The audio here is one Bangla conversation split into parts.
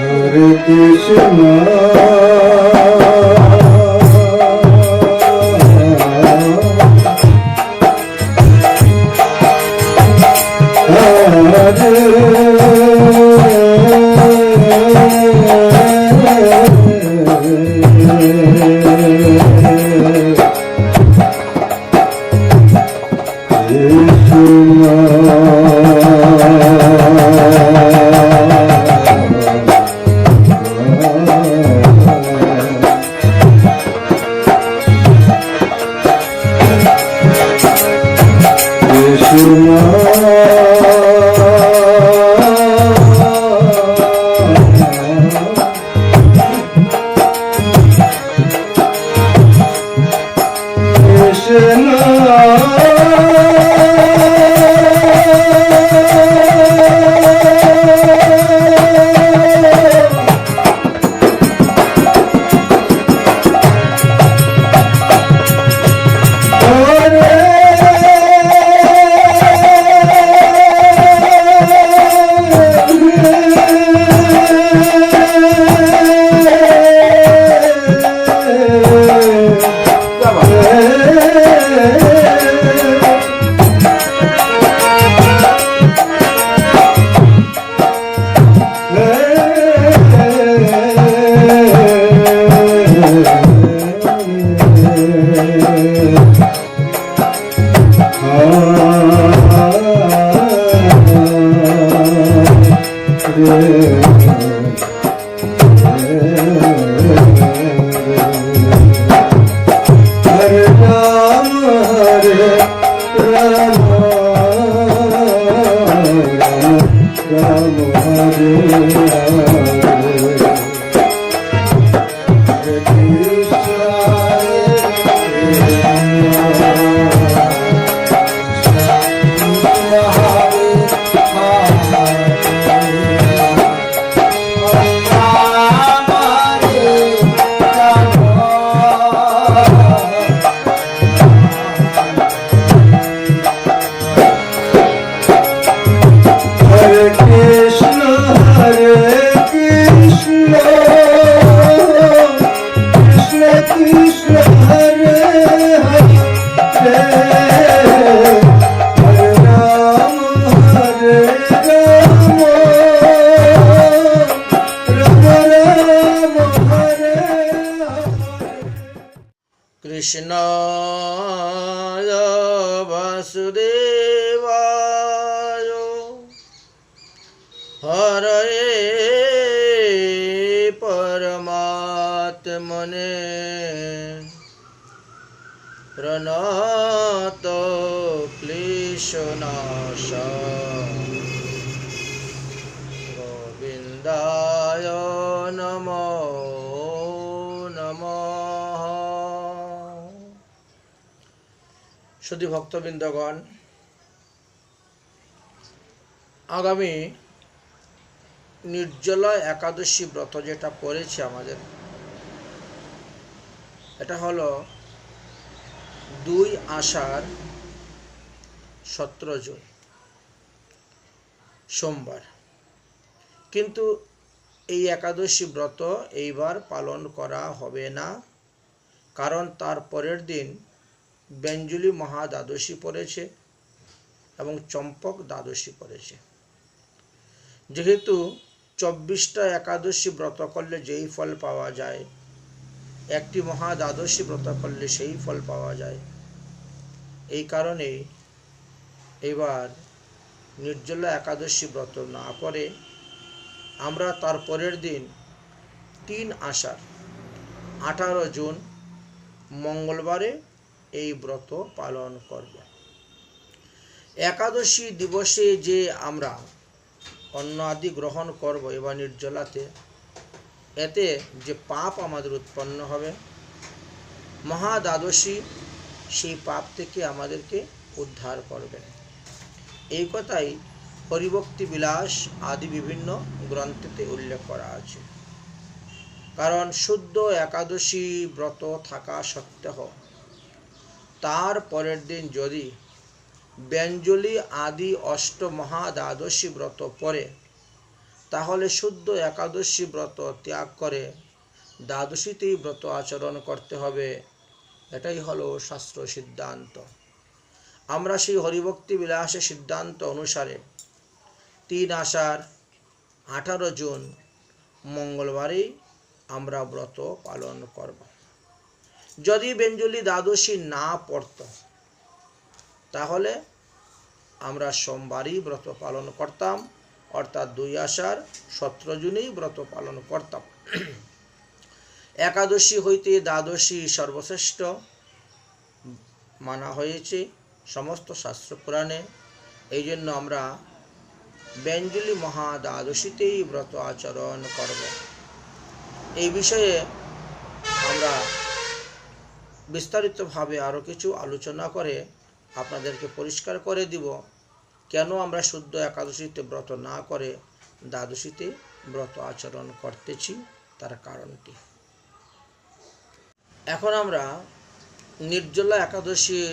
Hare Krishna, Krishnaya Vasudevaya Hare Paramatmane Pranata Kleshanasha Govindaya Namo শুধু ভক্তবৃন্দগণ, আগামী নির্জলা একাদশী ব্রত যেটা পড়েছে আমাদের, এটা হলো 2 আষাঢ় 17 জুন সোমবার। কিন্তু এই একাদশী ব্রত এইবার পালন করা হবে না, কারণ তার পরের দিন বেঞ্জলি মহা দ্বাদশী পড়েছে এবং চম্পক দ্বাদশী পড়েছে। যেহেতু 24টা একাদশী ব্রত করলে যেই ফল পাওয়া যায়, একটি মহা দ্বাদশী ব্রত করলে সেই ফল পাওয়া যায়, এই কারণেই এবার নির্জলা একাদশী ব্রত না করে আমরা তার পরের দিন 3 আষাঢ় 18 জুন মঙ্গলবারে এই ব্রত পালন করব। একাদশী দিবসে যে আমরা অন্ন আদি গ্রহণ করব এবার নির্জলাতে, এতে যে পাপ আমাদের উৎপন্ন হবে, মহা দ্বাদশী সেই পাপ থেকে আমাদেরকে উদ্ধার করবেন। এই কথাই হরিভক্তি বিলাস আদি বিভিন্ন গ্রন্থেতে উল্লেখ করা আছে। কারণ শুদ্ধ একাদশী ব্রত থাকা সত্ত্বেও তার পরের দিন যদি বেঞ্জলি আদি অষ্ট মহা দ্বাদশী ব্রত পড়ে, তাহলে শুদ্ধ একাদশী ব্রত ত্যাগ করে দ্বাদশীতেই ব্রত আচরণ করতে হবে। এটাই হলো শাস্ত্র সিদ্ধান্ত। আমরা সেই হরিভক্তি বিলাসের সিদ্ধান্ত অনুসারে 3 আষাঢ় 18 জুন মঙ্গলবারেই আমরা ব্রত পালন করব। যদি বেঞ্জলি দ্বাদশী না পড়ত তাহলে আমরা সোমবারই ব্রত পালন করতাম, অর্থাৎ 2 আষাঢ় 17 জুনেই ব্রত পালন করতাম। একাদশী হইতে দ্বাদশী সর্বশ্রেষ্ঠ মানা হয়েছে সমস্ত শাস্ত্র পুরাণে। এই জন্য আমরা বেঞ্জলি মহা দ্বাদশীতেই ব্রত আচরণ করব। এই বিষয়ে আমরা বিস্তারিতভাবে আরও কিছু আলোচনা করে আপনাদেরকে পরিষ্কার করে দিব কেন আমরা শুদ্ধ একাদশীতে ব্রত না করে দ্বাদশীতে ব্রত আচরণ করতেছি, তার কারণটি। এখন আমরা নির্জলা একাদশীর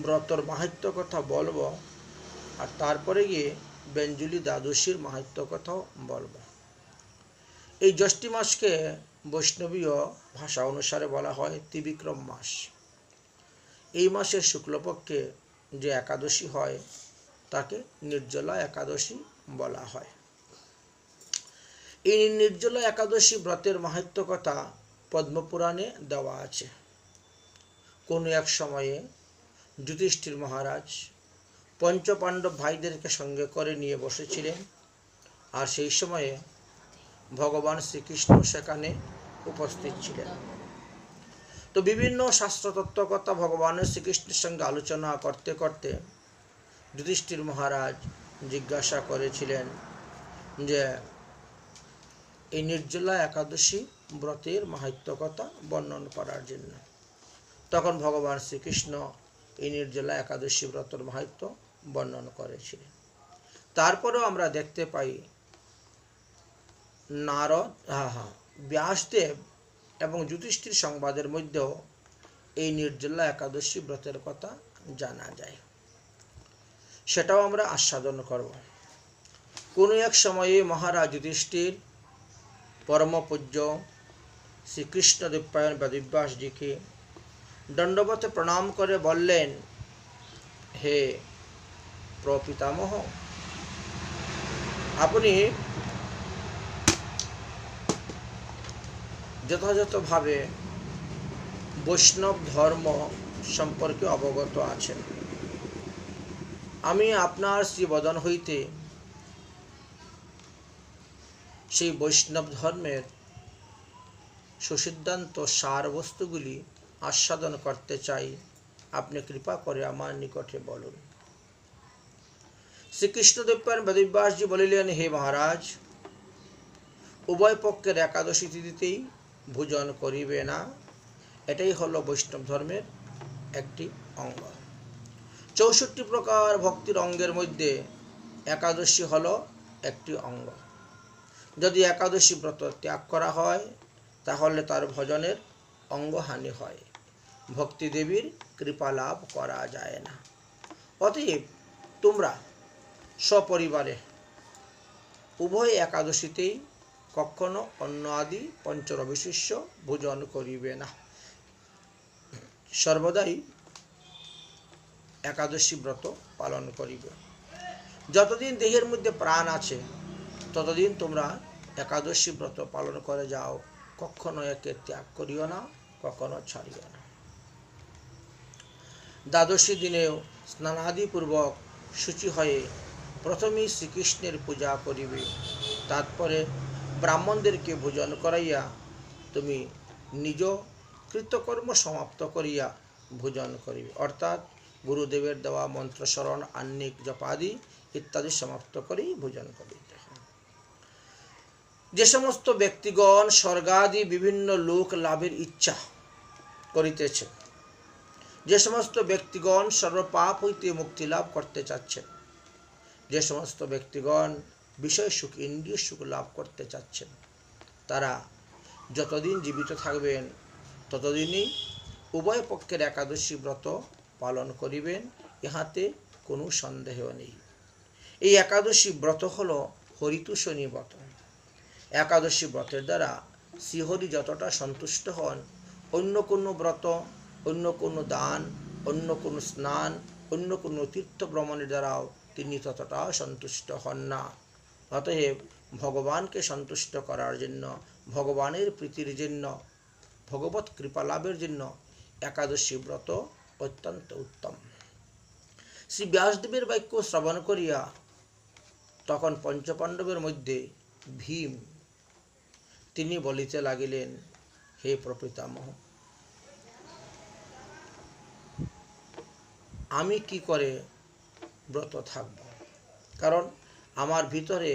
ব্রতর মাহাত্ম্য কথা বলবো, আর তারপরে গিয়ে বেঞ্জলি দ্বাদশীর মাহাত্ম্য কথাও বলবো। এই জ্যৈষ্ঠ মাসকে বৈষ্ণবীয় ভাষা অনুসারে বলা হয় ত্রিবিক্রম মাস। এই মাসের শুক্লপক্ষে যে একাদশী হয় তাকে নির্জলা একাদশী বলা হয়। এই নির্জলা একাদশী ব্রতের মাহাত্ম্য কথা পদ্মপুরাণে দেওয়া আছে। কোনো এক সময়ে যুধিষ্ঠির মহারাজ পঞ্চপাণ্ডব ভাইদেরকে সঙ্গে করে নিয়ে বসেছিলেন, আর সেই সময়ে ভগবান শ্রীকৃষ্ণ সেখানে উপস্থিত ছিলেন। তো বিভিন্ন শাস্ত্রতত্ত্ব কথা ভগবানের শ্রীকৃষ্ণের সঙ্গে আলোচনা করতে করতে যুধিষ্ঠির মহারাজ জিজ্ঞাসা করেছিলেন যে এই নির্জলা একাদশী ব্রতের মাহাত্ম্য কথা বর্ণন করার জন্য। তখন ভগবান শ্রীকৃষ্ণ এই নির্জলা একাদশী ব্রতের মাহাত্ম্য বর্ণন করেছিলেন। তারপরেও আমরা দেখতে পাই নারদ ব্যাসদেব এবং যুধিষ্ঠির সংবাদের মধ্যেও এই নির্জলা একাদশী ব্রতের কথা জানা যায়। সেটাও আমরা আস্বাদন করব। কোনো এক সময়ে মহারাজ যুধিষ্ঠির পরম পূজ্য শ্রীকৃষ্ণ দ্বৈপায়ন বেদব্যাসজিকে দণ্ডবতে প্রণাম করে বললেন, হে প্রপিতামহ, আপনি যথাযথভাবে বৈষ্ণব ধর্ম সম্পর্কে অবগত আছেন। আমি আপনার শ্রীবদন হইতে সেই বৈষ্ণব ধর্মের সুসিদ্ধান্ত সার বস্তুগুলি আস্বাদন করতে চাই। আপনি কৃপা করে আমার নিকটে বলুন। শ্রীকৃষ্ণদেব বেদব্যাসজি বলিলেন, হে মহারাজ, উভয় পক্ষের একাদশী তিথিতেই ভোজন করিবে না। এটাই হলো বৈষ্ণব ধর্মের একটি অঙ্গ। 64 প্রকার ভক্তির অঙ্গের মধ্যে একাদশী হলো একটি অঙ্গ। যদি একাদশী ব্রত ত্যাগ করা হয় তাহলে তার ভজনের অঙ্গহানি হয়, ভক্তি দেবীর কৃপা লাভ করা যায় না। অতএব তোমরা সপরিবারে উভয় একাদশীতেই কখনো অন্ন আদি পঞ্চরবিশিষ্য ভোজন করিবে না। সর্বদাই একাদশী ব্রত পালন করিবে। যতদিন দেহের মধ্যে প্রাণ আছে ততদিন তোমরা একাদশী ব্রত পালন করে যাও, কখনো একে ত্যাগ করিও না, কখনো ছাড়িও না। দ্বাদশী দিনেও স্নানাদিপূর্বক শুচি হয়ে প্রথমেই শ্রীকৃষ্ণের পূজা করিবে, তারপরে ব্রাহ্মণদেরকে ভোজন করাইয়া তুমি নিজ কৃতকর্ম সমাপ্ত করিয়া ভোজন করিবে, অর্থাৎ গুরুদেবের দেওয়া মন্ত্র স্মরণ, আহ্নিক জপাদি ইত্যাদি সমাপ্ত করেই ভোজন করিতে হয়। যে সমস্ত ব্যক্তিগণ স্বর্গাদি বিভিন্ন লোক লাভের ইচ্ছা করিতেছে, যে সমস্ত ব্যক্তিগণ সর্বপাপ হইতে মুক্তি লাভ করতে চাচ্ছেন, যে সমস্ত ব্যক্তিগণ বিষয় সুখ ইন্দ্রিয় সুখ লাভ করতে চাচ্ছেন, তারা যতদিন জীবিত থাকবেন ততদিনই উভয় পক্ষের একাদশী ব্রত পালন করিবেন, ইহাতে কোনো সন্দেহ নেই। এই একাদশী ব্রত হল হরিতোষণী ব্রত। একাদশী ব্রতের দ্বারা শ্রীহরি যতটা সন্তুষ্ট হন, অন্য কোনো ব্রত, অন্য কোনো দান, অন্য কোনো স্নান, অন্য কোনো তীর্থ ভ্রমণের দ্বারাও তিনি ততটা সন্তুষ্ট হন না। অতএব ভগবানকে সন্তুষ্ট করার জন্য, ভগবানের প্রীতির জন্য, ভগবত কৃপা লাভের জন্য একাদশী ব্রত অত্যন্ত উত্তম। শ্রী ব্যাসদেবের বাক্য শ্রবণ করিয়া তখন পঞ্চপাণ্ডবের মধ্যে ভীম তিনি বলিতে লাগিলেন, হে প্রপিতামহ, আমি কি করে ব্রত থাকব? কারণ আমার ভিতরে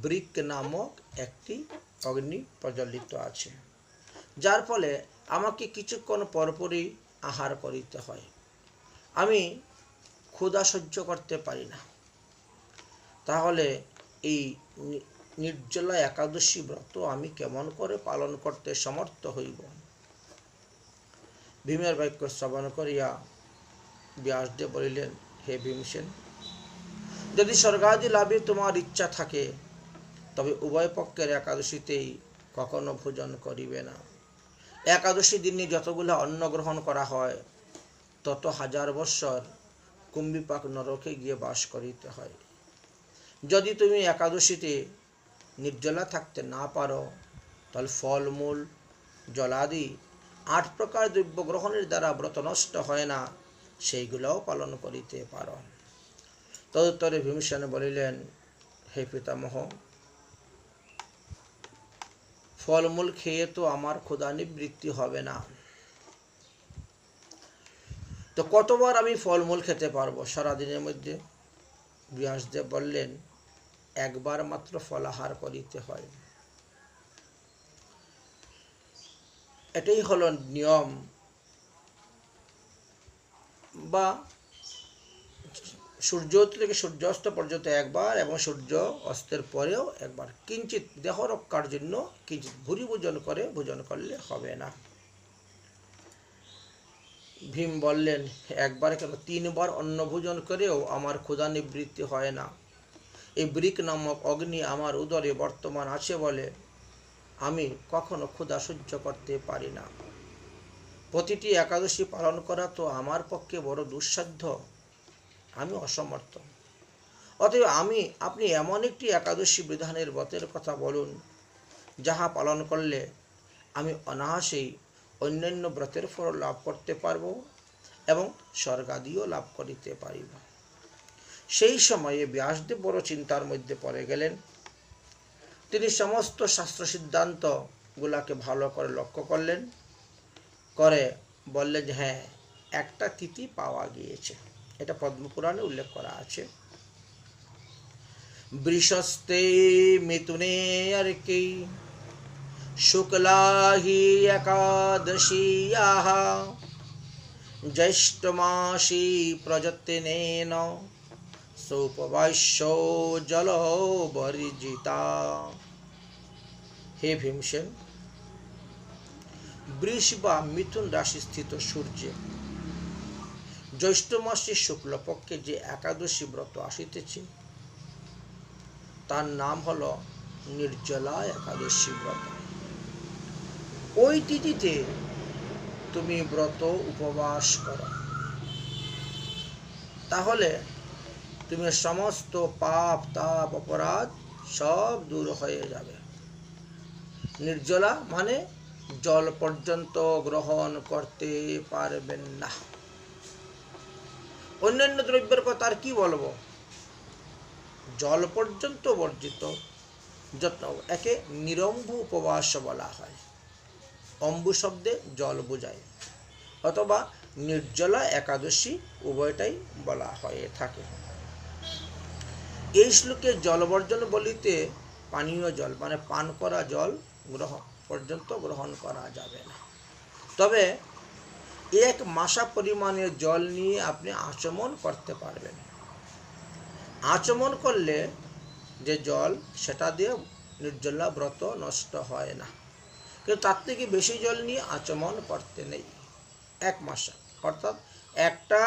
বৃক নামক একটি অগ্নি প্রজ্বলিত আছে, যার ফলে আমাকে কিছুক্ষণ পরপরই আহার করিতে হয়। আমি ক্ষুধা সহ্য করতে পারি না। তাহলে এই নির্জলা একাদশী ব্রত আমি কেমন করে পালন করতে সমর্থ হইব? ভীমের বাক্য শ্রবণ করিয়া ব্যাসদেব বলিলেন, হে ভীমসেন, যদি স্বর্গাদি লাভে তোমার ইচ্ছা থাকে তবে উভয় পক্ষের একাদশীতেই কখনো ভোজন করিবে না। একাদশী দিনে যতগুলো অন্ন গ্রহণ করা হয় তত হাজার বৎসর কুম্ভীপাক নরকে গিয়ে বাস করিতে হয়। যদি তুমি একাদশীতে নির্জলা থাকতে না পারো তাহলে ফলমূল, জলাদি 8 প্রকার দ্রব্য গ্রহণের দ্বারা ব্রত নষ্ট হয় না, সেইগুলোও পালন করিতে পারো। তদুত্তরে ভীমসেন বলিলেন, হে পিতামহ, ফলমূল খেয়ে তো আমার ক্ষুধা নিবৃত্তি হবে না, তো কতবার আমি ফলমূল খেতে পারবো সারাদিনের মধ্যে? ব্যাসদেব বললেন, একবার মাত্র ফলাহার করিতে হয়। এটাই হলো নিয়ম, বা সূর্যোদয় থেকে সূর্যাস্ত পর্যন্ত একবার এবং সূর্য অস্তের পরেও একবার, কিঞ্চিত দেহ রক্ষার জন্য কিঞ্চিত ভুরি ভোজন করলে হবে না। ভীম বললেন, একবার কেন 3 বার অন্ন ভোজন করেও আমার ক্ষুধা নিবৃত্তি হয় না। এই বৃক নামক অগ্নি আমার উদরে বর্তমান আছে বলে আমি কখনো ক্ষুধা সহ্য করতে পারি না। প্রতিটি একাদশী পালন করা তো আমার পক্ষে বড় দুঃসাধ্য, আমি অসমর্থ। অতএব আপনি এমন একটি একাদশী বিধানের ব্রতের কথা বলুন, যাহা পালন করলে আমি অনায়াসেই অন্যান্য ব্রতের ফল লাভ করতে পারব এবং স্বর্গাদিও লাভ করিতে পারিব। সেই সময়ে ব্যাসদেব বড় চিন্তার মধ্যে পড়ে গেলেন। তিনি সমস্ত শাস্ত্র সিদ্ধান্তগুলাকে ভালো করে লক্ষ্য করলেন, করে বললেন যে হ্যাঁ, একটা তিথি পাওয়া গিয়েছে। এটা পদ্মপুরাণে উল্লেখ করা আছে। বৃষস্তে মিথুনে अर्के शुक्ला हि एकादशीयाः ज्येष्ठमासी प्रजतिनेन सोपवास्यो जलो वर्जिता। हे भीमसेन, বৃষ বা মিথুন রাশি স্থিত সূর্য জ্যৈষ্ঠ মাসের শুক্লপক্ষে যে একাদশী ব্রত আসিতেছে তার নাম হল নির্জলা একাদশী ব্রত। ওই তিথিতে তুমি ব্রত উপবাস করো, তাহলে তুমি সমস্ত পাপ তাপ অপরাধ সব দূর হয়ে যাবে। নির্জলা মানে জল পর্যন্ত গ্রহণ করতে পারবেন না। অন্যান্য দ্রব্যের কথা আর কি বলবো, জল পর্যন্ত বর্জিত, একে নিরম্ভ উপবাস বলা হয়। অম্বু শব্দে জল বোঝায়, অথবা নির্জলা একাদশী উভয়টাই বলা হয়ে থাকে। এই শ্লোকে জলবর্জন বলিতে পানীয় জল মানে পান করা জল পর্যন্ত গ্রহণ করা যাবে না। তবে 1 মাসা পরিমাণের জল নিয়ে আপনি আচমন করতে পারবেন। আচমন করলে যে জল, সেটা দিয়ে নির্জলা ব্রত নষ্ট হয় না, কিন্তু তার থেকে বেশি জল নিয়ে আচমন করতে নেই। 1 মাসা অর্থাৎ একটা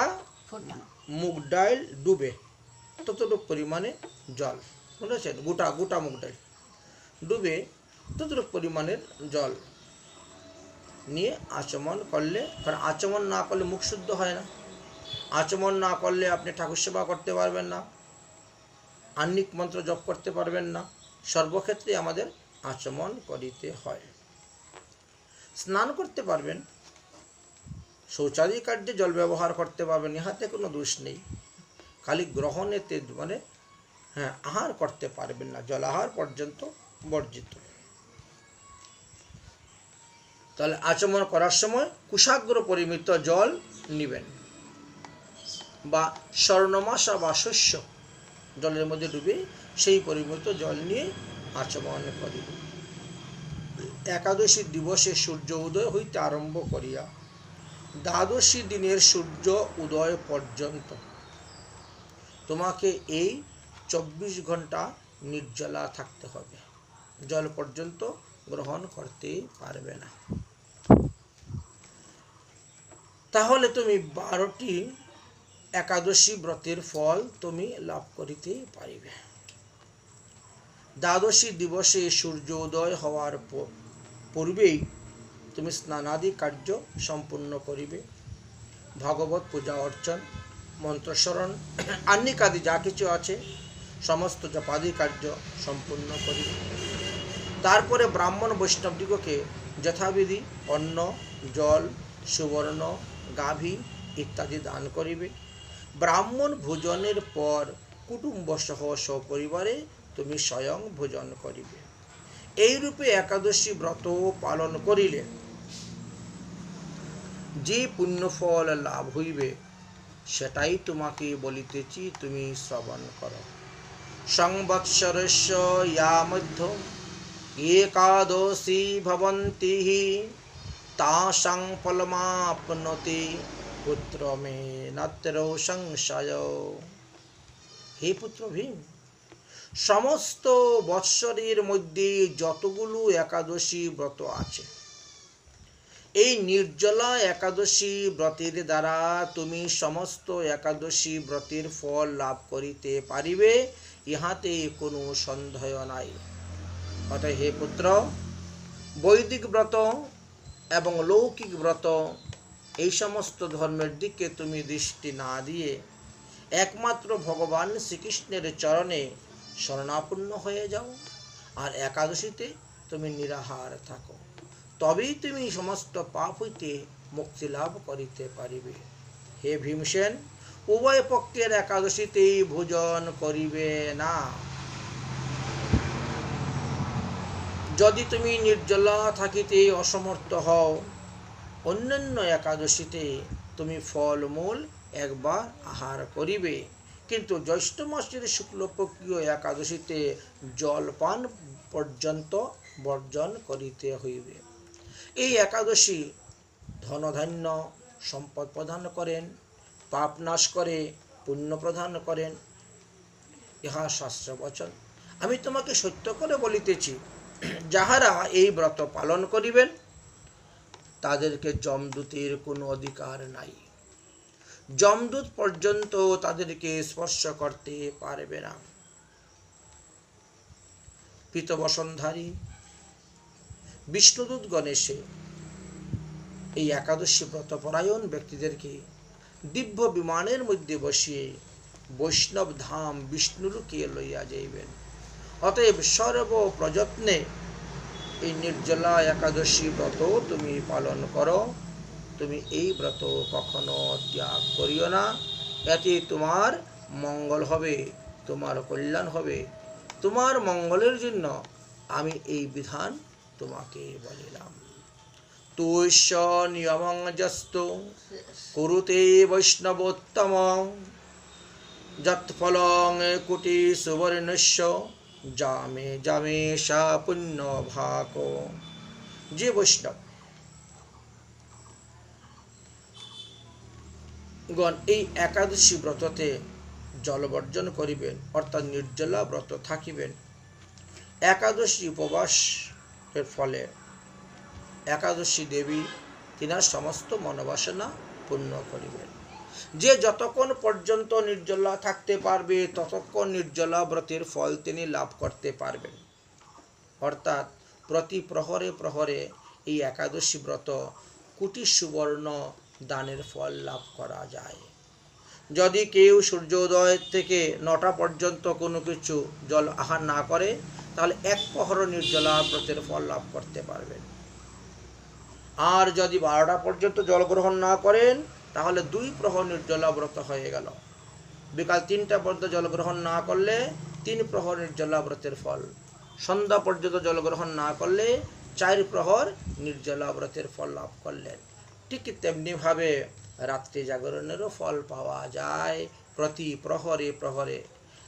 মুগ ডাল ডুবে ততটুকু পরিমাণে জল বুঝেছেন, গোটা গোটা মুগ ডাল ডুবে ততটুকু পরিমাণের জল নিয়ে আচমন করলে, কারণ আচমন না করলে মুখ শুদ্ধ হয় না, আচমন না করলে আপনি ঠাকুর সেবা করতে পারবেন না, আহ্নিক মন্ত্র জপ করতে পারবেন না, সর্বক্ষেত্রে আমাদের আচমন করিতে হয়। স্নান করতে পারবেন, শৌচাদি কার্যে জল ব্যবহার করতে পারবেন, ইহাতে কোনো দোষ নেই, খালি গ্রহণেতে মানে আহার করতে পারবেন না, জল আহার পর্যন্ত বর্জিত। তাহলে আচমন করার সময় কুশাগ্র পরিমিত জল নেবেন, বা স্বর্ণমাসা বা শস্য জলের মধ্যে ডুবে সেই পরিমিত জল নিয়ে আচমন করিবে। একাদশী দিবসে সূর্য উদয় হইতে আরম্ভ করিয়া দ্বাদশী দিনের সূর্য উদয় পর্যন্ত তোমাকে এই 24 ঘন্টা নির্জলা থাকতে হবে, জল পর্যন্ত গ্রহণ করতে পারবে না। তাহলে তুমি 12টি একাদশী ব্রতের ফল তুমি লাভ করিতে পারিবে। দ্বাদশী দিবসে সূর্য উদয় হওয়ার পূর্বেই তুমি স্নানাদি কার্য সম্পূর্ণ করিবে, ভাগবত পূজা অর্চন, মন্ত্রস্মরণ, আহ্নিক আদি যা কিছু আছে সমস্ত জপাদি কার্য সম্পূর্ণ করিবে। তারপরে ব্রাহ্মণ বৈষ্ণবদিগকে যথাবিধি অন্ন, জল, সুবর্ণ, গাভী ইত্যাদি দান করিবে। ব্রাহ্মণ ভোজনের পর কুটুম্ব সহ সপরিবারে তুমি স্বয়ং ভোজন করিবে। এইরূপে একাদশী ব্রত পালন করিলে যে পুণ্যফল লাভ হইবে সেটাই তোমাকে বলিতেছি, তুমি শ্রবণ করো। সংবৎসরস্য ইয়া মধ্য একাদশী ভবন্তি তাসাং ফলমাপ্নোতি পুত্র মে নাত্র সংশয়। হে পুত্র ভীম, সমস্ত বৎসরের মধ্যে যতগুলো একাদশী ব্রত আছে, এই নির্জলা একাদশী ব্রতের দ্বারা তুমি সমস্ত একাদশী ব্রতের ফল লাভ করিতে পারিবে, ইহাতে কোনো সন্দেহ নাই। অতএব হে পুত্র, বৈদিক ব্রত এবং লৌকিক ব্রত এই সমস্ত ধর্মের দিকে তুমি দৃষ্টি না দিয়ে একমাত্র ভগবান শ্রীকৃষ্ণের চরণে শরণাপন্ন হয়ে যাও, আর একাদশীতে তুমি নিরাহার থাকো, তবেই তুমি সমস্ত পাপ হইতে মুক্তি লাভ করিতে পারিবে। হে ভীমসেন, উভয় পক্ষের একাদশীতেই ভোজন করিবে না। যদি তুমি নির্জলা থাকিতে অসমর্থ হও, অন্যান্য একাদশীতে তুমি ফলমূল একবার আহার করিবে, কিন্তু জ্যৈষ্ঠ মাসের শুক্লপক্ষীয় একাদশীতে জলপান পর্যন্ত বর্জন করিতে হইবে। এই একাদশী ধনধান্য সম্পদ প্রদান করেন, পাপ নাশ করে, পুণ্য প্রদান করেন, ইহা শাস্ত্র বচন। আমি তোমাকে সত্য করে বলিতেছি, যাহারা এই ব্রত পালন করিবেন তাদেরকে যমদূতের কোনো অধিকার নাই, যমদূত পর্যন্ত তাদেরকে স্পর্শ করতে পারবে না। পীতবসনধারী বিষ্ণুদূত গণেশে এই একাদশী ব্রতপরায়ণ ব্যক্তিদেরকে দিব্য বিমানের মধ্যে বসিয়ে বৈষ্ণব ধাম বিষ্ণুলোকে লইয়া যাইবেন। অতএব সর্ব প্রযত্নে এই নির্জলা একাদশী ব্রত তুমি পালন করো। তুমি এই ব্রত কখনো ত্যাগ করিও না, এতে তোমার মঙ্গল হবে, তোমার কল্যাণ হবে। তোমার মঙ্গলের জন্য আমি এই বিধান তোমাকে বলিলাম। তুষ্য নিয়মং যস্তু কুরুতে বৈষ্ণবোত্তম যৎফলং কোটি সুবর্ণস্য জামে জামে সা পুণ্য ভাগ। যে বৈষ্ণব গণ এই একাদশী ব্রততে জলবর্জন করিবেন, অর্থাৎ নির্জলা ব্রত থাকিবেন, একাদশী উপবাসের ফলে একাদশী দেবী তিনার সমস্ত মনোবাসনা পূর্ণ করিবেন। যে যতক্ষণ পর্যন্ত নির্জলা থাকতে পারবে ততক্ষণ নির্জলা ব্রতের ফল তিনি লাভ করতে পারবেন। অর্থাৎ প্রতি প্রহরে প্রহরে এই একাদশী ব্রত কোটি সুবর্ণ দানের ফল লাভ করা যায়। যদি কেউ সূর্যোদয় থেকে 9টা পর্যন্ত কোনো কিছু জল আহার না করে তাহলে এক প্রহর নির্জলা ব্রতের ফল লাভ করতে পারবেন। আর যদি 12টা পর্যন্ত জল গ্রহণ না করেন তাহলে 2 প্রহর নির্জলা ব্রত হয়ে গেল। বিকাল 3টা পর্যন্ত জল গ্রহণ না করলে 3 প্রহর নির্জলা ব্রতের ফল। সন্ধ্যা পর্যন্ত জল গ্রহণ না করলে 4 প্রহর নির্জলা ব্রতের ফল লাভ করলেন। ঠিক তেমনিভাবে রাত্রি জাগরণেরও ফল পাওয়া যায় প্রতি প্রহরে প্রহরে।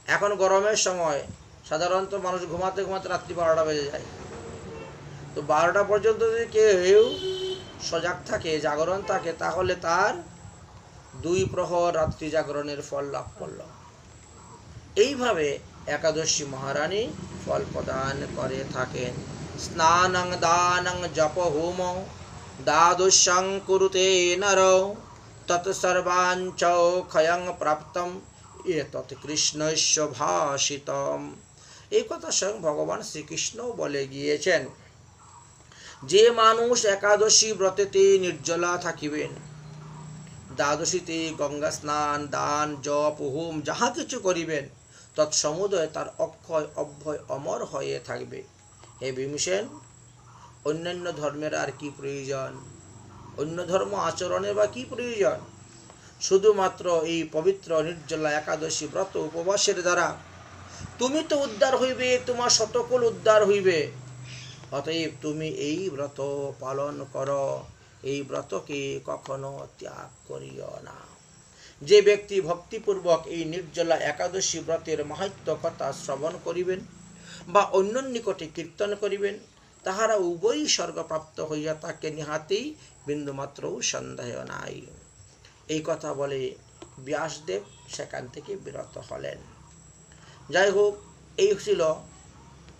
এখন গরমের সময় সাধারণত মানুষ ঘুমাতে ঘুমাতে রাত্রি 12টা বেজে যায়। তো 12টা পর্যন্ত যদি কেউ সজাগ থাকে, জাগরণ থাকে, তাহলে তার 2 প্রহর রাত্রি জাগরণের ফল লাভ করল। এইভাবে একাদশী মহারানী ফল প্রদান করে থাকেন। স্নানং দানং জপ হোম দ্বাদশং কুরুতে নর তৎসর্বাঞ্চ ক্ষয়ং প্রাপ্তম এতৎ কৃষ্ণস্য ভাষিতম। এই কথা স্বয়ং ভগবান শ্রীকৃষ্ণ বলে গিয়েছেন। যে মানুষ একাদশী ব্রতেতে নির্জলা থাকিবেন, দ্বাদশীতে গঙ্গা স্নান দান জপ হোম যাহা কিছু করিবেন, তৎসমুদয় তার অক্ষয় অভ্যয় অমর হয়ে থাকবে। হে ভীমসেন, অন্যান্য ধর্মের আর কি প্রয়োজন? অন্য ধর্ম আচরণের বা কি প্রয়োজন? শুধুমাত্র এই পবিত্র নির্জলা একাদশী ব্রত উপবাসের দ্বারা তুমি তো উদ্ধার হইবে, তোমার শতকুল উদ্ধার হইবে। অতএব তুমি এই ব্রত পালন করো, এই ব্রতকে কখনো ত্যাগ করিও না। যে ব্যক্তি ভক্তিপূর্বক এই নির্জলা একাদশী ব্রতের মাহাত্ম্য কথা শ্রবণ করিবেন বা অন্য নিকটে কীর্তন করিবেন, তাহারা উভয়ই স্বর্গপ্রাপ্ত হইয়া তাকে নিহাতেই বিন্দুমাত্রও সন্দেহ নাই। এই কথা বলে ব্যাসদেব সেখান থেকে বিরত হলেন। যাই হোক, এই ছিল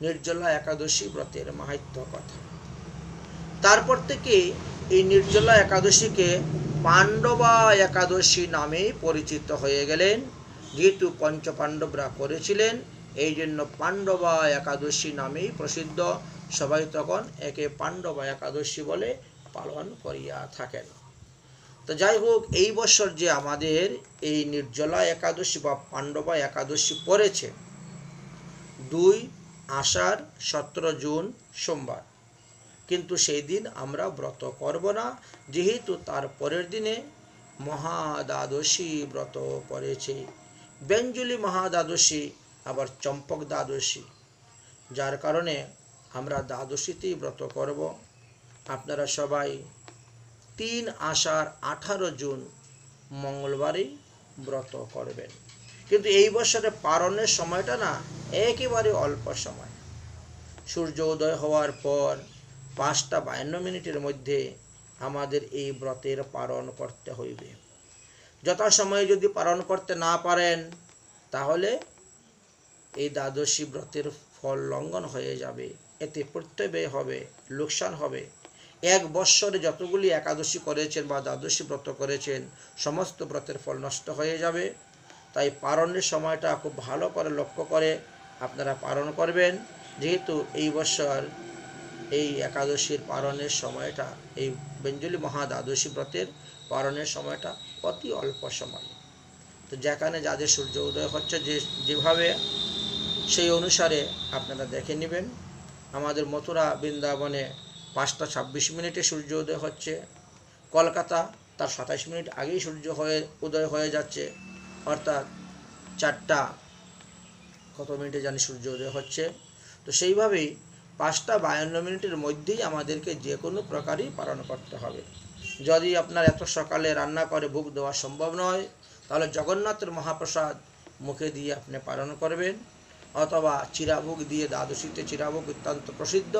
নির্জলা একাদশী ব্রতের মাহাত্ম্য কথা। তারপর থেকে এই নির্জলা একাদশীকে পাণ্ডবা একাদশী নামে পরিচিত হয়ে গেলেন। যেহেতু পঞ্চপাণ্ডবরা করেছিলেন, এই জন্য পাণ্ডবা একাদশী নামেই প্রসিদ্ধ। সবাই তখন একে পাণ্ডবা একাদশী বলে পালন করিয়া থাকেন। তো যাই হোক, এই বছর যে আমাদের এই নির্জলা একাদশী বা পাণ্ডবা একাদশী পড়েছে 2 আষাঢ় 17 জুন সোমবার, কিন্তু সেই দিন আমরা ব্রত করব না, যেহেতু তার পরের দিনে মহাদ্বাদশী ব্রত পড়েছে। বেঞ্জলি মহাদ্বাদশী আবার চম্পক দ্বাদশী, যার কারণে আমরা দ্বাদশীতেই ব্রত করব। আপনারা সবাই 3 আষাঢ় 18 জুন মঙ্গলবারই ব্রত করবেন। কিন্তু এই বছরে পারণের সময়টা না একেবারে অল্প সময়। সূর্য উদয় হওয়ার পর 5:52 মধ্যে আমাদের এই ব্রতের পালন করতে হইবে। যথাসময়ে যদি পালন করতে না পারেন তাহলে এই দ্বাদশী ব্রতের ফল লঙ্ঘন হয়ে যাবে, এতে প্রত্যয় হবে, লোকসান হবে। 1 বৎসরে যতগুলি একাদশী করেছেন বা দ্বাদশী ব্রত করেছেন সমস্ত ব্রতের ফল নষ্ট হয়ে যাবে। তাই পালনের সময়টা খুব ভালো করে লক্ষ্য করে আপনারা পালন করবেন। যেহেতু এই বছর এই একাদশীর পালনের সময়টা, এই বেঞ্জলি মহাদ্বাদশী ব্রতের পালনের সময়টা অতি অল্প সময়। তো যেখানে যাদের সূর্য উদয় হচ্ছে যেভাবে, সেই অনুসারে আপনারা দেখে নেবেন। আমাদের মথুরা বৃন্দাবনে 5:26 সূর্য উদয় হচ্ছে। কলকাতা তার 27 মিনিট আগেই সূর্য উদয় হয়ে যাচ্ছে, অর্থাৎ 4টা কত মিনিটে জানি সূর্য উদয় হচ্ছে। তো সেইভাবেই 5:52 মধ্যেই আমাদেরকে যে কোনো প্রকারই পালন করতে হবে। যদি আপনার এত সকালে রান্না করে ভোগ দেওয়া সম্ভব নয়, তাহলে জগন্নাথের মহাপ্রসাদ মুখে দিয়ে আপনি পালন করবেন, অথবা চিরাভোগ দিয়ে, দ্বাদশীতে চিরাভোগ অত্যন্ত প্রসিদ্ধ,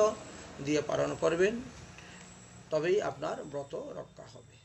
দিয়ে পালন করবেন, তবেই আপনার ব্রত রক্ষা হবে।